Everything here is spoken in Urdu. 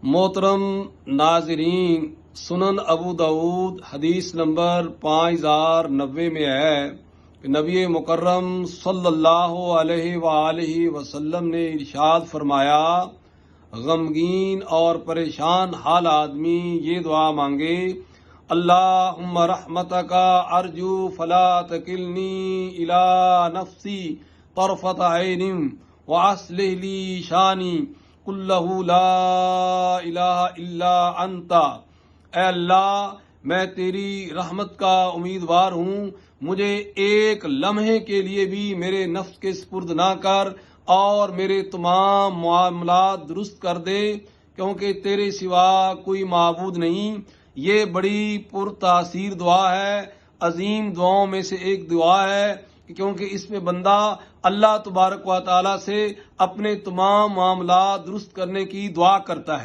محترم ناظرین، سنن ابو داود حدیث نمبر 5090 میں ہے کہ نبی مکرم صلی اللہ علیہ وآلہ وسلم نے ارشاد فرمایا، غمگین اور پریشان حال آدمی یہ دعا مانگے، اللہم رحمتک ارجو فلا تکلنی الی نفسی طرفۃ عین واصلح لی شانی کلہ لا الہ الا انت۔ اے اللہ، میں تیری رحمت کا امیدوار ہوں، مجھے ایک لمحے کے لیے بھی میرے نفس کے سپرد نہ کر اور میرے تمام معاملات درست کر دے، کیونکہ تیرے سوا کوئی معبود نہیں۔ یہ بڑی پرتاثیر دعا ہے، عظیم دعاؤں میں سے ایک دعا ہے، کیونکہ اس میں بندہ اللہ تبارک و تعالی سے اپنے تمام معاملات درست کرنے کی دعا کرتا ہے۔